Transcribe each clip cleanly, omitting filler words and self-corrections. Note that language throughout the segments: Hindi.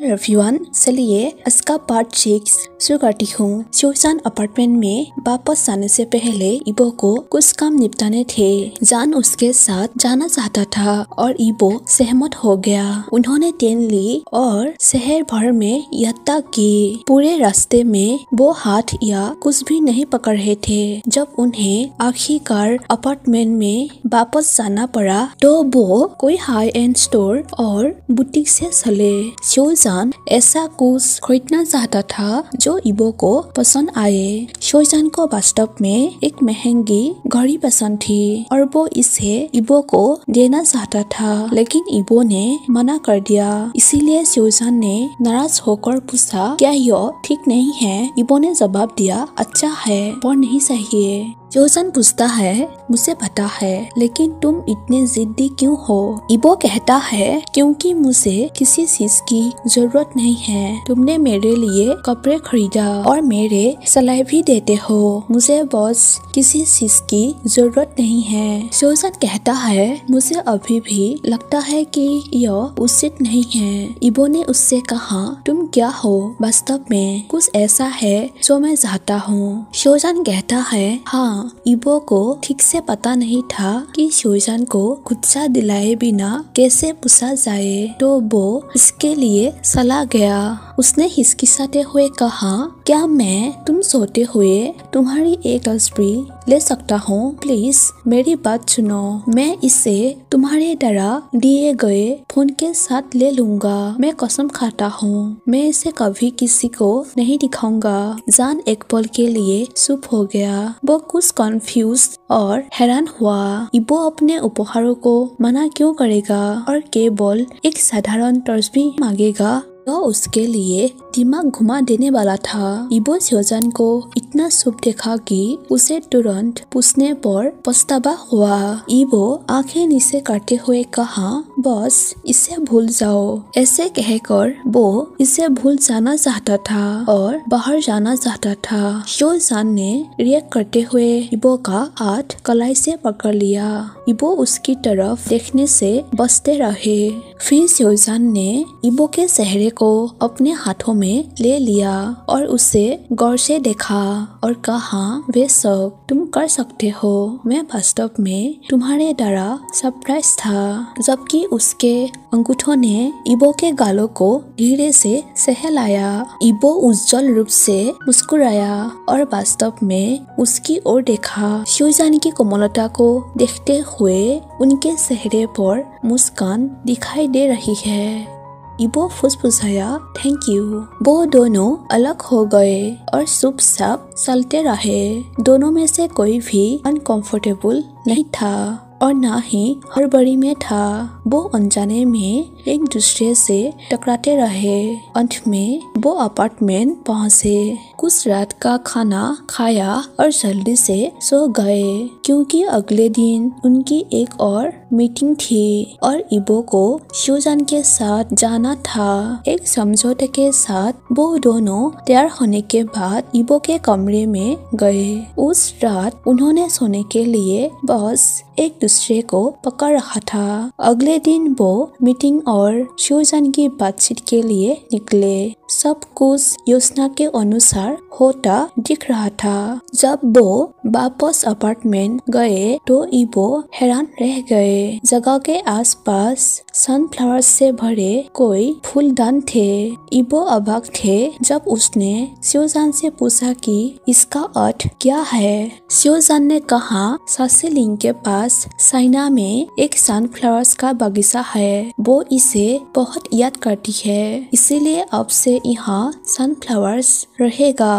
एवरीवन, चलिए इसका पार्ट 6 शुरू करती हूँ। शिवजान अपार्टमेंट में वापस आने से पहले इबो को कुछ काम निपटाने थे। जान उसके साथ जाना चाहता था और इबो सहमत हो गया। उन्होंने ट्रेन ली और शहर भर में यात्रा की। पूरे रास्ते में वो हाथ या कुछ भी नहीं पकड़ रहे थे। जब उन्हें आखिरकार अपार्टमेंट में वापस जाना पड़ा तो वो कोई हाई एंड स्टोर और बुटीक से चले। शिवजान ऐसा कुछ खरीदना चाहता था जो इबो को पसंद आए। शिवजान को वास्तव में एक महंगी घड़ी पसंद थी और वो इसे इबो को देना चाहता था, लेकिन इबो ने मना कर दिया। इसीलिए शिवजान ने नाराज होकर पूछा, क्या यह ठीक नहीं है? इबो ने जवाब दिया, अच्छा है पर नहीं चाहिए। शिवजान पूछता है, मुझे पता है, लेकिन तुम इतने जिद्दी क्यों हो? इबो कहता है, क्योंकि मुझे किसी चीज की जरूरत नहीं है। तुमने मेरे लिए कपड़े खरीदा और मेरे सलाह भी देते हो। मुझे बस किसी चीज की जरूरत नहीं है। शिवजान कहता है, मुझे अभी भी लगता है कि यह उचित नहीं है। इबो ने उससे कहा, तुम क्या हो? वास्तव में कुछ ऐसा है जो मैं चाहता हूँ। शिवजान कहता है, हाँ। इबो को ठीक से पता नहीं था कि शिवजान को गुस्सा दिलाए बिना कैसे पूछा जाए, तो वो इसके लिए चला गया। उसने हिचकिचाते हुए कहा, क्या मैं तुम सोते हुए तुम्हारी एक तस्वीर ले सकता हूँ? प्लीज मेरी बात सुनो। मैं इसे तुम्हारे द्वारा दिए गए फोन के साथ ले लूंगा। मैं कसम खाता हूँ, मैं इसे कभी किसी को नहीं दिखाऊंगा। जान एक पल के लिए चुप हो गया। वो कुछ कंफ्यूज और हैरान हुआ। इबो अपने उपहारों को मना क्यों करेगा और केवल एक साधारण तस्वीर मांगेगा? तो उसके लिए दिमाग घुमा देने वाला था। इबो शिवजान को इतना शुभ देखा कि उसे तुरंत पूछने पर पछतावा हुआ। इबो आंखें नीचे करते हुए कहा, बस इसे भूल जाओ। ऐसे कहकर वो इसे भूल जाना चाहता था और बाहर जाना चाहता था। शिवजान ने रिएक्ट करते हुए इबो का हाथ कलाई से पकड़ लिया। इबो उसकी तरफ देखने से बचते रहे। फिर शिवजान ने इबो के चेहरे को अपने हाथों में ले लिया और उसे गौर से देखा और कहा, बेशक तुम कर सकते हो। मैं वास्तव में तुम्हारे द्वारा सरप्राइज था। जबकि उसके अंगूठों ने इबो के गालों को धीरे से सहलाया। इबो उज्जवल रूप से मुस्कुराया और वास्तव में उसकी ओर देखा। शिवजान की कोमलता को देखते हुए उनके चेहरे पर मुस्कान दिखाई दे रही है। इबो फुसफुसाया, थैंक यू। वो दोनों अलग हो गए और चुपचाप चलते रहे। दोनों में से कोई भी अनकंफर्टेबल नहीं था और ना ही हड़बड़ी में था। वो अनजाने में एक दूसरे से टकराते रहे। अंत में वो अपार्टमेंट पहुँचे। कुछ रात का खाना खाया और जल्दी से सो गए, क्योंकि अगले दिन उनकी एक और मीटिंग थी और इबो को शिवजान के साथ जाना था। एक समझौते के साथ वो दोनों तैयार होने के बाद इबो के कमरे में गए। उस रात उन्होंने सोने के लिए बस एक दूसरे को पकड़ रखा था। अगले दिन वो मीटिंग और शिवजान की बातचीत के लिए निकले। सब कुछ योजना के अनुसार होता दिख रहा था। जब वो वापस अपार्टमेंट गए तो इबो हैरान रह गए। जगह के आसपास सनफ्लावर से भरे कोई फूलदान थे। इबो अवाक थे जब उसने शिवजान से पूछा कि इसका अर्थ क्या है। शिवजान ने कहा, सासिलिंग के पास चाइना में एक सनफ्लावर्स का बगीचा है। वो इसे बहुत याद करती है, इसीलिए अब से यहाँ सनफ्लावर्स रहेगा।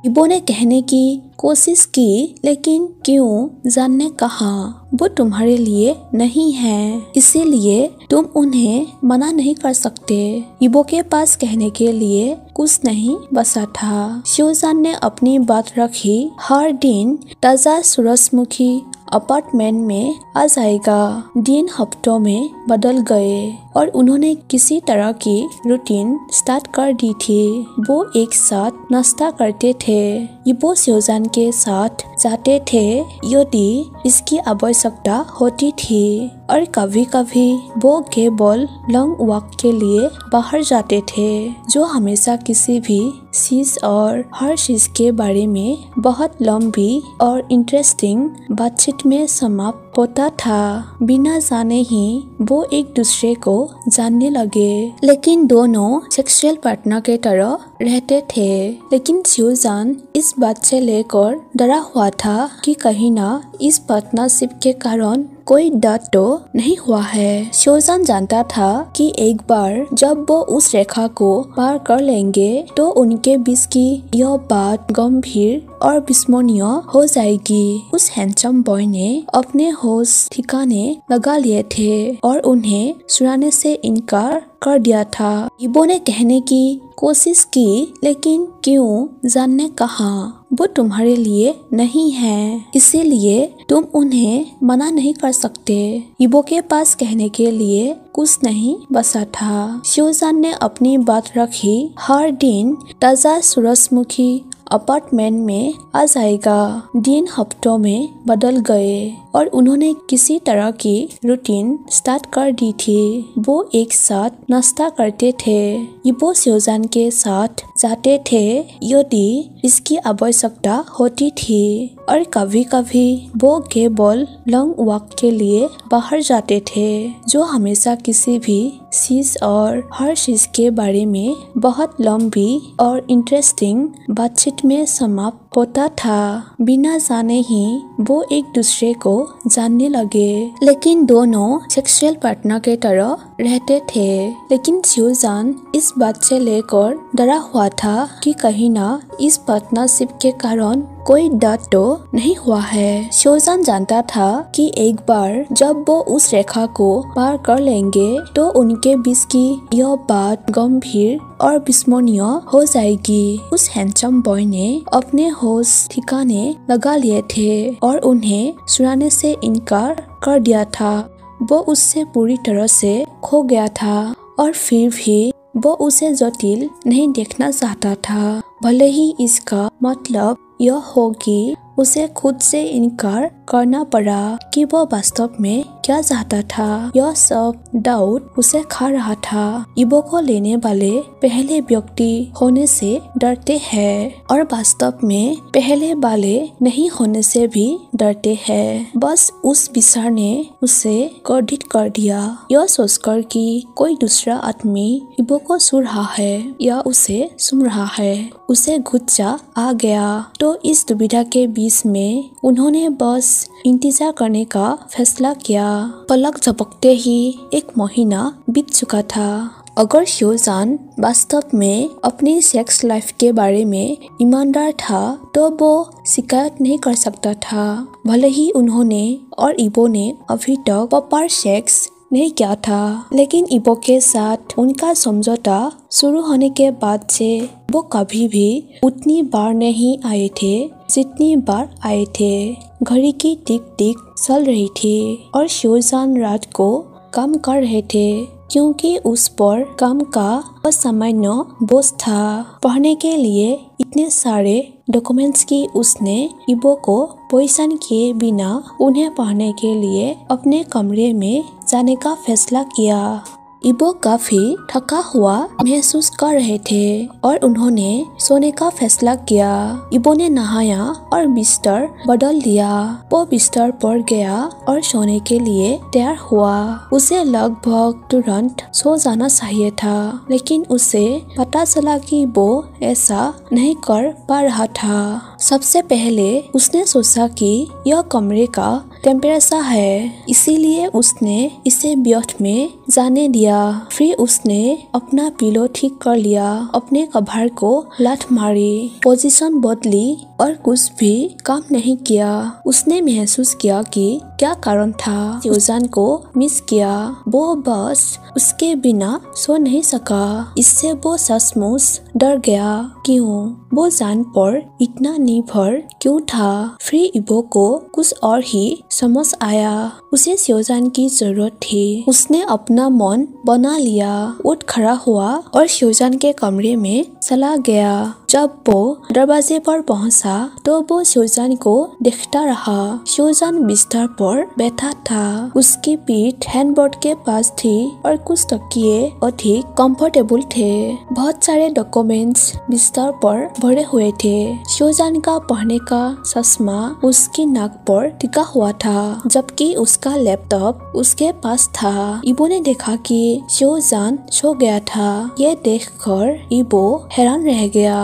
इबो ने कहने की कोशिश की, लेकिन क्यों? जान ने कहा, वो तुम्हारे लिए नहीं है, इसीलिए तुम उन्हें मना नहीं कर सकते। इबो के पास कहने के लिए कुछ नहीं बचा था। शिवजान ने अपनी बात रखी। हर दिन ताजा सूरजमुखी अपार्टमेंट में आ जाएगा। दिन हफ्तों में बदल गए और उन्होंने किसी तरह की रूटीन स्टार्ट कर दी थी। वो एक साथ नाश्ता करते थे, इबो स्योजान के साथ जाते थे यदि इसकी आवश्यकता होती थी, और कभी कभी वो केवल लॉन्ग वॉक के लिए बाहर जाते थे, जो हमेशा किसी भी चीज और हर चीज के बारे में बहुत लंबी और इंटरेस्टिंग बातचीत में समाप्त होता था। बिना जाने ही वो एक दूसरे को जानने लगे, लेकिन दोनों सेक्सुअल पार्टनर के तरह रहते थे। लेकिन स्योजान इस बात से लेकर डरा हुआ था कि कहीं ना इस पार्टनरशिप के कारण कोई डर तो नहीं हुआ है। स्योजान जानता था कि एक बार जब वो उस रेखा को पार कर लेंगे तो उनके बीच की यह बात गंभीर और विस्मरणीय हो जाएगी। उस हैंडसम बॉय ने अपने होश ठिकाने लगा लिए थे और उन्हें सुनाने से इनकार कर दिया था। इबो ने कहने की कोशिश की, लेकिन क्यों जानने कहा वो तुम्हारे लिए नहीं है, इसीलिए तुम उन्हें मना नहीं कर सकते। इबो के पास कहने के लिए कुछ नहीं बचा था। स्योजान ने अपनी बात रखी। हर दिन ताजा सूरजमुखी अपार्टमेंट में आ जाएगा। दिन हफ्तों में बदल गए और उन्होंने किसी तरह की रूटीन स्टार्ट कर दी थी। वो एक साथ नाश्ता करते थे, इबो स्योजान के साथ जाते थे यदि इसकी आवश्यकता होती थी, और कभी कभी वो केवल लॉन्ग वॉक के लिए बाहर जाते थे, जो हमेशा किसी भी चीज और हर चीज के बारे में बहुत लंबी और इंटरेस्टिंग बातचीत में समाप्त होता था। बिना जाने ही वो एक दूसरे को जानने लगे, लेकिन दोनों सेक्सुअल पार्टनर के तरह रहते थे। लेकिन स्योजान इस बात से लेकर डरा हुआ था कि कहीं ना इस पार्टनरशिप के कारण कोई डर तो नहीं हुआ है। स्योजान जानता था कि एक बार जब वो उस रेखा को पार कर लेंगे तो उनके बीच की यह बात गंभीर और विस्मरणीय हो जाएगी। उस हैंडसम बॉय ने अपने होश ठिकाने लगा लिए थे और उन्हें सुनाने से इनकार कर दिया था। वो उससे पूरी तरह से खो गया था, और फिर भी वो उसे जटिल नहीं देखना चाहता था, भले ही इसका मतलब यह हो कि उसे खुद से इनकार करना पड़ा कि वो वास्तव में क्या चाहता था। यह सब डाउट उसे खा रहा था। इबो को लेने वाले पहले व्यक्ति होने से डरते हैं और वास्तव में पहले वाले नहीं होने से भी डरते हैं। बस उस विचार ने उसे क्रोधित कर दिया, यह सोचकर कि कोई दूसरा आदमी इबो को सुन रहा है या उसे सुन रहा है। उसे गुस्सा आ गया, तो इस दुविधा के बीच में उन्होंने बस इंतजार करने का फैसला किया। पलक झपकते ही एक महीना बीत चुका था। अगर स्योजान वास्तव में अपनी सेक्स लाइफ के बारे में ईमानदार था तो वो शिकायत नहीं कर सकता था, भले ही उन्होंने और इबो ने अभी तक प्रॉपर सेक्स नहीं किया था। लेकिन इबो के साथ उनका समझौता शुरू होने के बाद से वो कभी भी उतनी बार नहीं आए थे जितनी बार आए थे। घड़ी की टिक टिक चल रही थी और स्योजान रात को काम कर रहे थे, क्योंकि उस पर काम का असामान्य बोझ था। पढ़ने के लिए इतने सारे डॉक्यूमेंट्स की उसने इबो को परेशान किए बिना उन्हें पढ़ने के लिए अपने कमरे में जाने का फैसला किया। इबो काफी थका हुआ महसूस कर रहे थे और उन्होंने सोने का फैसला किया। इबो ने नहाया और बिस्तर बदल दिया। वो बिस्तर पर गया और सोने के लिए तैयार हुआ। उसे लगभग तुरंत सो जाना चाहिए था, लेकिन उसे पता चला कि वो ऐसा नहीं कर पा रहा था। सबसे पहले उसने सोचा कि यह कमरे का टेम्परेचर है, इसीलिए उसने इसे व्यर्थ में जाने दिया। फिर उसने अपना पिलो ठीक कर लिया, अपने कभार को लात मारी, पोजीशन बदली और कुछ भी काम नहीं किया। उसने महसूस किया कि क्या कारण था। स्योजान को मिस किया। वो बस उसके बिना सो नहीं सका। इससे वो सचमुच डर गया। क्यों? वो जान पर इतना निर्भर क्यों था? फिर इबो को कुछ और ही समझ आया। उसे शिवजान की जरूरत थी। उसने अपना मन बना लिया, उठ खड़ा हुआ और शिवजान के कमरे में चला गया। जब वो दरवाजे पर पहुंचा तो वो शिवजान को देखता रहा। शिवजान बिस्तर पर बैठा था। उसकी पीठ हैंडबोर्ड के पास थी और कुछ तकिए अधिक कंफर्टेबल थे। बहुत सारे डॉक्यूमेंट्स बिस्तर पर भरे हुए थे। शिवजान का पहनने का चश्मा उसकी नाक पर टिका हुआ था, जबकि उसका लैपटॉप उसके पास था। इबो ने देखा कि शिवजान सो गया था। ये देखकर इबो हैरान रह गया।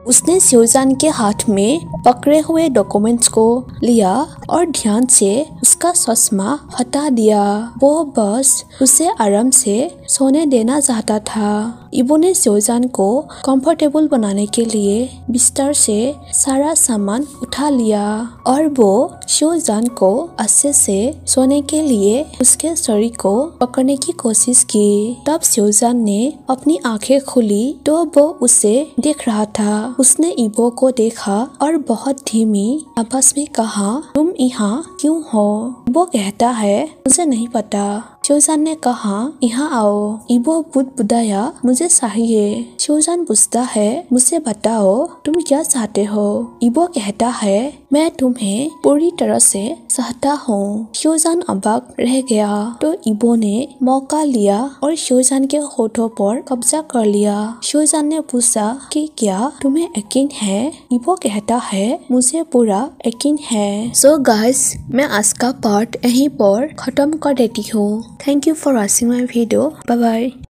उसने शिवजान के हाथ में पकड़े हुए डॉक्यूमेंट्स को लिया और ध्यान से उसका चश्मा हटा दिया। वो बस उसे आराम से सोने देना चाहता था। इबो ने शिवजान को कंफर्टेबल बनाने के लिए बिस्तर से सारा सामान उठा लिया और वो शिवजान को अच्छे से सोने के लिए उसके शरीर को पकड़ने की कोशिश की। तब शिवजान ने अपनी आंखें खोली तो वो उसे देख रहा था। उसने इबो को देखा और बहुत धीमी आवाज में कहा, तुम यहाँ क्यों हो? इबो कहता है, मुझे नहीं पता। शिवजान ने कहा, यहाँ आओ। इबो बुदबुदाया, मुझे चाहिए। शिवजान पूछता है, मुझे बताओ तुम क्या चाहते हो? इबो कहता है, मैं तुम्हें पूरी तरह से चाहता हूँ। शिवजान अबाक रह गया तो इबो ने मौका लिया और शिवजान के होठों पर कब्जा कर लिया। शिवजान ने पूछा कि क्या तुम्हें यकीन है? इबो कहता है, मुझे पूरा यकीन है। सो गाइस, मैं आज का पार्ट यहीं पर खत्म कर देती हूँ। Thank you for watching my video. Bye bye.